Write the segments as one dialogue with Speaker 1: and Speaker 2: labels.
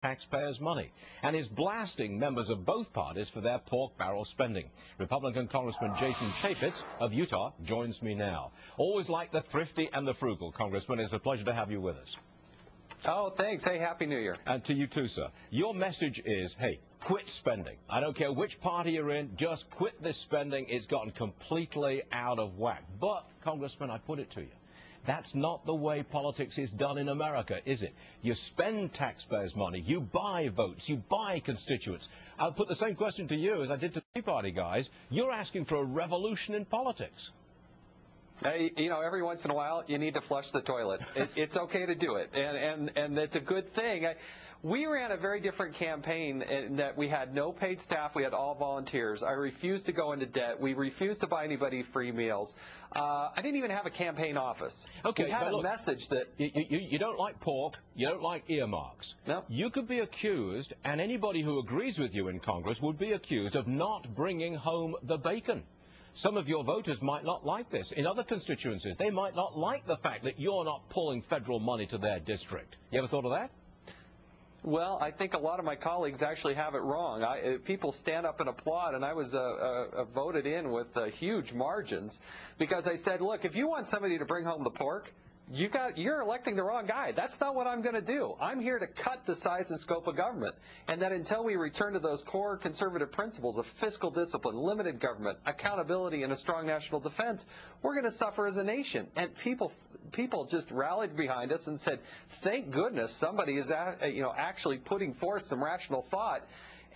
Speaker 1: taxpayers' money and is blasting members of both parties for their pork barrel spending. Republican Congressman Jason Chaffetz of Utah joins me now. Always like the thrifty and the frugal, Congressman. It's a pleasure to have you with us.
Speaker 2: Oh, thanks. Hey, Happy New Year.
Speaker 1: And to you too, sir. Your message is, hey, quit spending. I don't care which party you're in, just quit this spending. It's gotten completely out of whack. But, Congressman, I put it to you, that's not the way politics is done in America, is it? You spend taxpayers' money, you buy votes, you buy constituents. I'll put the same question to you as I did to the Tea Party guys. You're asking for a revolution in politics.
Speaker 2: Hey, you know, every once in a while, you need to flush the toilet. It's okay to do it, and it's a good thing. We ran a very different campaign in that we had no paid staff. We had all volunteers. I refused to go into debt. We refused to buy anybody free meals. I didn't even have a campaign office.
Speaker 1: Okay,
Speaker 2: we had a message that...
Speaker 1: You don't like pork. You don't like earmarks.
Speaker 2: No.
Speaker 1: You could be accused, and anybody who agrees with you in Congress would be accused of not bringing home the bacon. Some of your voters might not like this. In other constituencies, they might not like the fact that you're not pulling federal money to their district. You ever thought of that?
Speaker 2: Well, I think a lot of my colleagues actually have it wrong. People stand up and applaud, and I was voted in with huge margins because I said, look, if you want somebody to bring home the pork, you're electing the wrong guy. That's not what I'm going to do. I'm here to cut the size and scope of government, and that until we return to those core conservative principles of fiscal discipline, limited government, accountability, and a strong national defense, we're going to suffer as a nation. And people just rallied behind us and said, thank goodness somebody is actually putting forth some rational thought.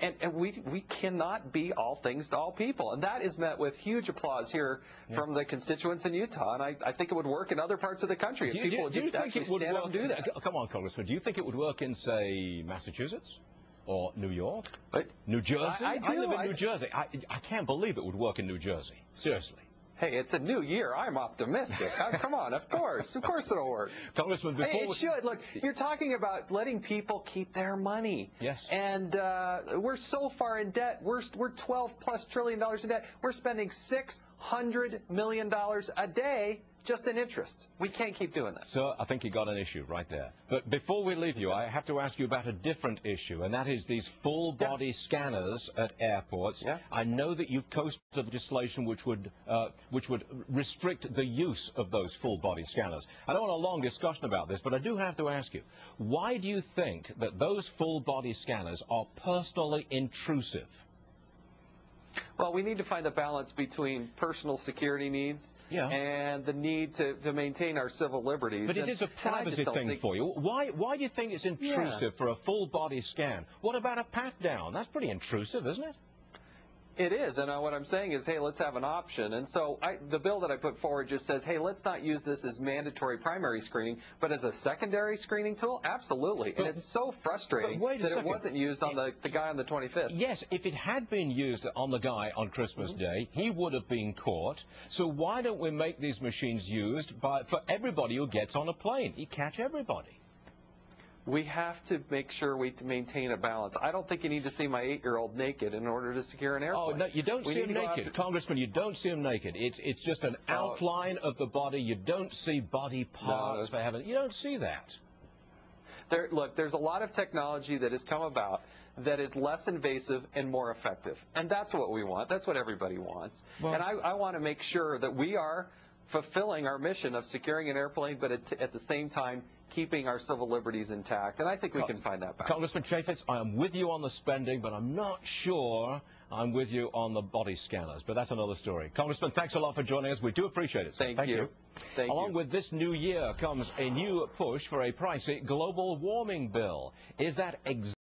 Speaker 2: And we cannot be all things to all people. And that is met with huge applause here from the constituents in Utah. And I think it would work in other parts of the country if people would just actually stand up and do that.
Speaker 1: Come on, Congressman. Do you think it would work in, say, Massachusetts or New York?
Speaker 2: What?
Speaker 1: New Jersey?
Speaker 2: I
Speaker 1: live in New Jersey. I can't believe it would work in New Jersey. Seriously.
Speaker 2: Hey, it's a new year. I'm optimistic. Come on, of course it'll work.
Speaker 1: Congressman, before
Speaker 2: it should. Look, you're talking about letting people keep their money.
Speaker 1: Yes.
Speaker 2: And we're so far in debt. We're $12+ trillion in debt. We're spending $600 million a day just in interest. We can't keep doing that.
Speaker 1: Sir, I think you got an issue right there. But before we leave you, I have to ask you about a different issue, and that is these full-body scanners at airports.
Speaker 2: Yeah.
Speaker 1: I know that you've co-sponsored legislation which would restrict the use of those full-body scanners. I don't want a long discussion about this, but I do have to ask you, why do you think that those full-body scanners are personally intrusive?
Speaker 2: Well, we need to find a balance between personal security needs and the need to maintain our civil liberties.
Speaker 1: But it is a privacy thing for you. Why do you think it's intrusive for a full-body scan? What about a pat-down? That's pretty intrusive, isn't it?
Speaker 2: It is, and what I'm saying is, hey, let's have an option. And so the bill that I put forward just says, hey, let's not use this as mandatory primary screening, but as a secondary screening tool? Absolutely. And it's so frustrating that it wasn't used on the guy on the 25th.
Speaker 1: Yes, if it had been used on the guy on Christmas Day, he would have been caught. So why don't we make these machines used for everybody who gets on a plane? You catch everybody.
Speaker 2: We have to make sure we maintain a balance. I don't think you need to see my 8-year-old naked in order to secure an airplane.
Speaker 1: Oh, no, you don't see him naked. Congressman, you don't see him naked. It's just an outline of the body. You don't see body parts, for heaven. You don't see that.
Speaker 2: Look, there's a lot of technology that has come about that is less invasive and more effective. And that's what we want. That's what everybody wants. Well, and I want to make sure that we are fulfilling our mission of securing an airplane, but at the same time keeping our civil liberties intact. And I think we can find that balance.
Speaker 1: Congressman Chaffetz, I am with you on the spending, but I'm not sure I'm with you on the body scanners. But that's another story. Congressman, thanks a lot for joining us. We do appreciate it, sir.
Speaker 2: Thank you.
Speaker 1: Along with this new year comes a new push for a pricey global warming bill. Is that